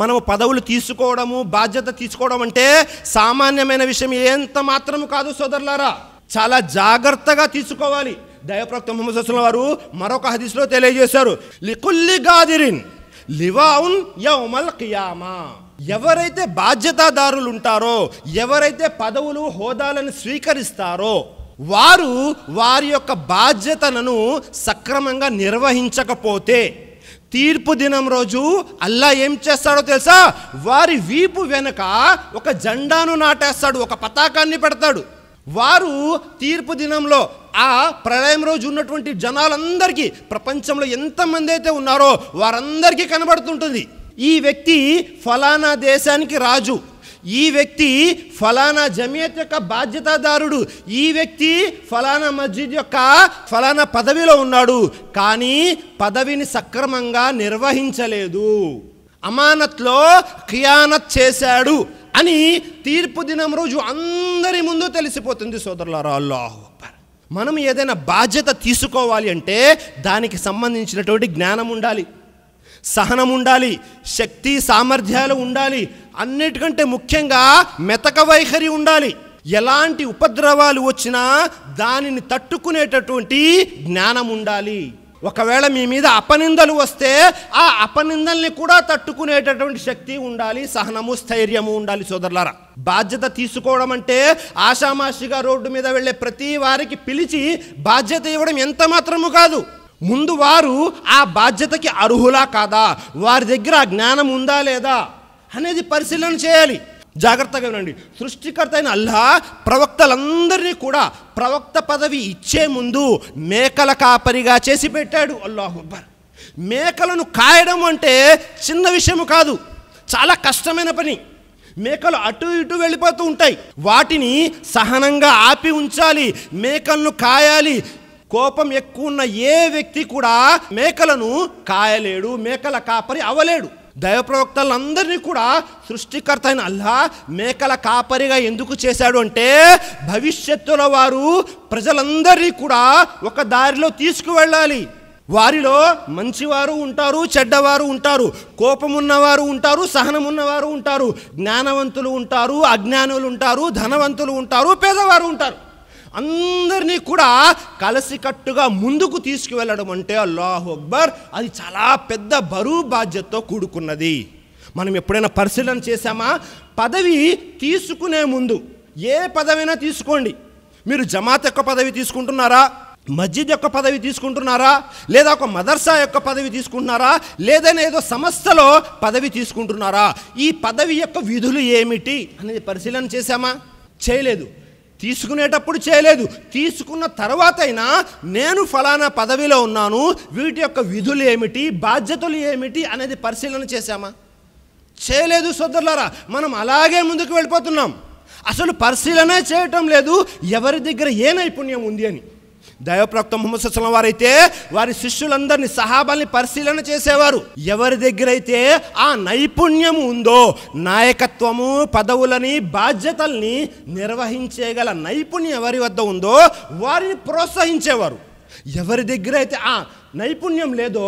మనము పదవులు తీసుకోవడము, బాధ్యత తీసుకోవడం అంటే సామాన్యమైన విషయం ఎంత మాత్రము కాదు సోదరులారా. చాలా జాగ్రత్తగా తీసుకోవాలి. దైవప్రవక్త ముహమ్మద్ సల్లల్లాహు అలైహి వసల్లం వారు మరొక హదీస్లో తెలియజేశారు, లికుల్లి గాదిరిన్ లివాఉన్ యౌమల్ ఖియామా. ఎవరైతే బాధ్యతాదారులు ఉంటారో, ఎవరైతే పదవులు హోదాలను స్వీకరిస్తారో వారు వారి యొక్క బాధ్యతలను సక్రమంగా నిర్వహించకపోతే తీర్పు దినం రోజు అల్లా ఏం చేస్తాడో తెలుసా? వారి వీపు వెనుక ఒక జెండాను నాటేస్తాడు, ఒక పతాకాన్ని పెడతాడు. వారు తీర్పు దినంలో ఆ ప్రళయం రోజు ఉన్నటువంటి జనాలందరికీ, ప్రపంచంలో ఎంతమంది అయితే ఉన్నారో వారందరికీ కనబడుతుంటుంది, ఈ వ్యక్తి ఫలానా దేశానికి రాజు, ఈ వ్యక్తి ఫలానా జమియత్ యొక్క బాధ్యతాదారుడు, ఈ వ్యక్తి ఫలానా మస్జిద్ యొక్క ఫలానా పదవిలో ఉన్నాడు, కానీ పదవిని సక్రమంగా నిర్వహించలేదు, అమానత్లో ఖియానత్ చేశాడు అని తీర్పు దినం రోజు అందరి ముందు తెలిసిపోతుంది సోదరులారా. అల్లాహు అక్బర్. మనం ఏదైనా బాధ్యత తీసుకోవాలి అంటే దానికి సంబంధించినటువంటి జ్ఞానం ఉండాలి, సహనం ఉండాలి, శక్తి సామర్థ్యాలు ఉండాలి, అన్నిటికంటే ముఖ్యంగా మెతక వైఖరి ఉండాలి. ఎలాంటి ఉపద్రవాలు వచ్చినా దానిని తట్టుకునేటటువంటి జ్ఞానం ఉండాలి. ఒకవేళ మీ మీద అపనిందలు వస్తే ఆ అపనిందల్ని కూడా తట్టుకునేటటువంటి శక్తి ఉండాలి, సహనము స్థైర్యము ఉండాలి సోదరులారా. బాధ్యత తీసుకోవడం అంటే ఆషామాషిగా రోడ్డు మీద వెళ్ళే ప్రతి వారికి పిలిచి బాధ్యత ఇవ్వడం ఎంత మాత్రము కాదు. ముందు వారు ఆ బాధ్యతకి అర్హులా కాదా, వారి దగ్గర ఆ జ్ఞానం ఉందా లేదా అనేది పరిశీలన చేయాలి. జాగ్రత్తగా వినండి. సృష్టికర్త అయిన అల్లా ప్రవక్తలందరినీ కూడా ప్రవక్త పదవి ఇచ్చే ముందు మేకల కాపరిగా చేసి పెట్టాడు. అల్లాహు అక్బర్. మేకలను కాయడం అంటే చిన్న విషయం కాదు, చాలా కష్టమైన పని. మేకలు అటు ఇటు వెళ్ళిపోతూ ఉంటాయి, వాటిని సహనంగా ఆపి ఉంచాలి, మేకలను కాయాలి. కోపం ఎక్కువ ఉన్న ఏ వ్యక్తి కూడా మేకలను కాయలేడు, మేకల కాపరి అవలేడు. దైవ ప్రవక్తలందరినీ కూడా సృష్టికర్త అయిన అల్లా మేకల కాపరిగా ఎందుకు చేశాడు అంటే భవిష్యత్తులో వారు ప్రజలందరినీ కూడా ఒక దారిలో తీసుకువెళ్ళాలి. వారిలో మంచివారు ఉంటారు, చెడ్డవారు ఉంటారు, కోపం ఉన్నవారు ఉంటారు, సహనం ఉన్నవారు ఉంటారు, జ్ఞానవంతులు ఉంటారు, అజ్ఞానులు ఉంటారు, ధనవంతులు ఉంటారు, పేదవారు ఉంటారు. అందరినీ కూడా కలిసికట్టుగా ముందుకు తీసుకువెళ్ళడం అంటే అల్లాహు అక్బర్, అది చాలా పెద్ద బరువు బాధ్యతతో కూడుకున్నది. మనం ఎప్పుడైనా పరిశీలన చేశామా? పదవి తీసుకునే ముందు ఏ పదవైనా తీసుకోండి, మీరు జమాత్ యొక్క పదవి తీసుకుంటున్నారా, మస్జిద్ యొక్క పదవి తీసుకుంటున్నారా, లేదా ఒక మదర్సా యొక్క పదవి తీసుకుంటున్నారా, లేదైనా ఏదో సంస్థలో పదవి తీసుకుంటున్నారా, ఈ పదవి యొక్క విధులు ఏమిటి అనేది పరిశీలన చేశామా? చేయలేదు. తీసుకునేటప్పుడు చేయలేదు. తీసుకున్న తర్వాత అయినా నేను ఫలానా పదవిలో ఉన్నాను, వీటి యొక్క విధులు ఏమిటి, బాధ్యతలు ఏమిటి అనేది పరిశీలన చేశామా? చేయలేదు సోదరులారా. మనం అలాగే ముందుకు వెళ్ళిపోతున్నాం, అసలు పరిశీలనే చేయటం లేదు ఎవరి దగ్గర ఏ నైపుణ్యం ఉంది అని. దైవప్రవక్త ముహమ్మద్ సల్లల్లాహు అలైహి వసల్లం వారైతే వారి శిష్యులందరినీ, సహాబాల్ని పరిశీలన చేసేవారు. ఎవరి దగ్గర అయితే ఆ నైపుణ్యం ఉందో, నాయకత్వము, పదవులని, బాధ్యతల్ని నిర్వహించేగల నైపుణ్యం ఎవరి వద్ద ఉందో వారిని ప్రోత్సహించేవారు. ఎవరి దగ్గర అయితే ఆ నైపుణ్యం లేదో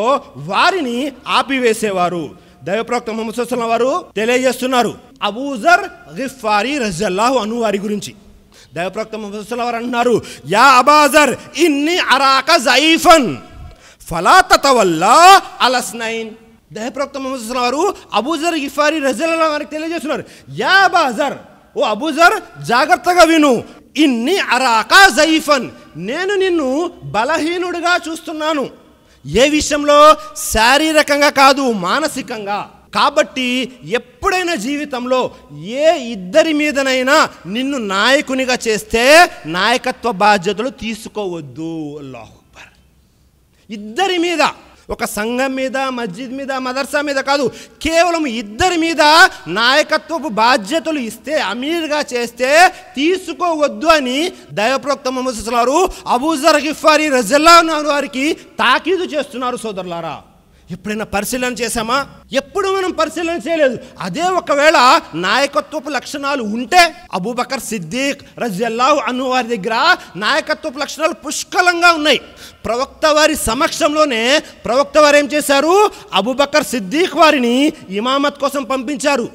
వారిని ఆపివేసేవారు. దైవప్రవక్త ముహమ్మద్ సల్లల్లాహు అలైహి వసల్లం వారు తెలియజేస్తున్నారు అబూ జర్ గిఫారీ రజియల్లాహు అన్హు వారి గురించి. దైవప్రవక్త ముహమ్మద్ సల్లల్లాహు అలైహి వసల్లం అన్నారు, యా అబా జర్ ఇన్ని అరాక జైఫన్ ఫలా తతవల్లా అలస్నైన్. దైవప్రవక్త ముహమ్మద్ సల్లల్లాహు అలైహి వసల్లం వారు అబూ జర్ గిఫారీ రజియల్లాహు అన్హు వారికి తెలియజేస్తున్నారు, యా అబా జర్, ఓ అబూ జర్ జాగ్రత్తగా విను, ఇన్ని అరాక జైఫన్, నేను నిన్ను బలహీనుడిగా చూస్తున్నాను. ఏ విషయంలో? శారీరకంగా కాదు, మానసికంగా. కాబట్టి ఎప్పుడైనా జీవితంలో ఏ ఇద్దరి మీదనైనా నిన్ను నాయకునిగా చేస్తే నాయకత్వ బాధ్యతలు తీసుకోవద్దు. అల్లాహు అక్బర్. ఇద్దరి మీద, ఒక సంఘం మీద, మస్జిద్ మీద, మదర్సా మీద కాదు, కేవలం ఇద్దరి మీద నాయకత్వపు బాధ్యతలు ఇస్తే, అమీర్గా చేస్తే తీసుకోవద్దు అని దైవప్రవక్త ముహమ్మద్ సల్లల్లాహు అలైహి వసల్లం అబూ జర్ గిఫారీ రజియల్లాహు అన్హు వారికి తాకీదు చేస్తున్నారు సోదరులారా. ఎప్పుడైనా పరిశీలన చేశామా? ఎప్పుడు మనం పరిశీలన చేయలేదు. అదే ఒకవేళ నాయకత్వపు లక్షణాలు ఉంటే అబూబకర్ సిద్దిక్ రజియల్లాహు అన్హు వారి దగ్గర నాయకత్వపు లక్షణాలు పుష్కలంగా ఉన్నాయి. ప్రవక్త వారి సమక్షంలోనే ప్రవక్త వారు ఏం చేశారు? అబూబకర్ సిద్దిక్ వారిని ఇమామత్ కోసం పంపించారు.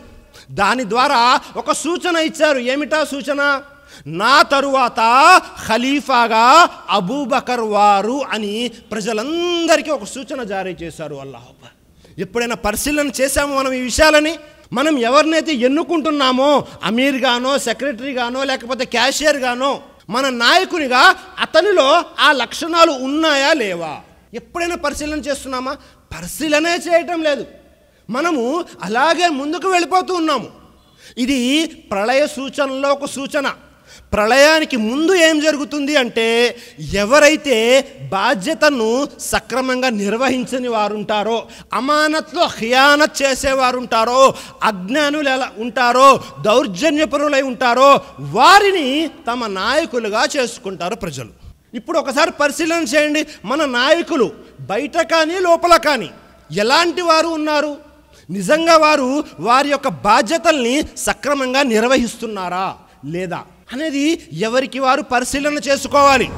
దాని ద్వారా ఒక సూచన ఇచ్చారు. ఏమిటా సూచన? నా తరువాత ఖలీఫాగా అబూబకర్ వారు అని ప్రజలందరికీ ఒక సూచన జారీ చేశారు. అల్లాహ్ అక్బర్. ఎప్పుడైనా పరిశీలన చేశామో మనం ఈ విషయాలని? మనం ఎవరినైతే ఎన్నుకుంటున్నామో, అమీర్ గానో, సెక్రటరీ గానో, లేకపోతే క్యాషియర్ గానో, మన నాయకునిగా అతనిలో ఆ లక్షణాలు ఉన్నాయా లేవా? ఎప్పుడైనా పరిశీలన చేస్తున్నామా? పరిశీలనే చేయటం లేదు. మనము అలాగే ముందుకు వెళ్ళిపోతూ ఉన్నాము. ఇది ప్రళయ సూచనలో ఒక సూచన. ప్రళయానికి ముందు ఏం జరుగుతుంది అంటే, ఎవరైతే బాధ్యతను సక్రమంగా నిర్వహించని వారు ఉంటారో, అమానత్లో ఖియానత్ చేసేవారు ఉంటారో, అజ్ఞానులు ఎలా ఉంటారో, దౌర్జన్యపరులై ఉంటారో, వారిని తమ నాయకులుగా చేసుకుంటారు ప్రజలు. ఇప్పుడు ఒకసారి పరిశీలన చేయండి. మన నాయకులు బయట కానీ లోపల కానీ ఎలాంటి వారు ఉన్నారు? నిజంగా వారు వారి యొక్క బాధ్యతల్ని సక్రమంగా నిర్వహిస్తున్నారా లేదా అనేది ఎవరికి వారు పరిశీలన చేసుకోవాలి.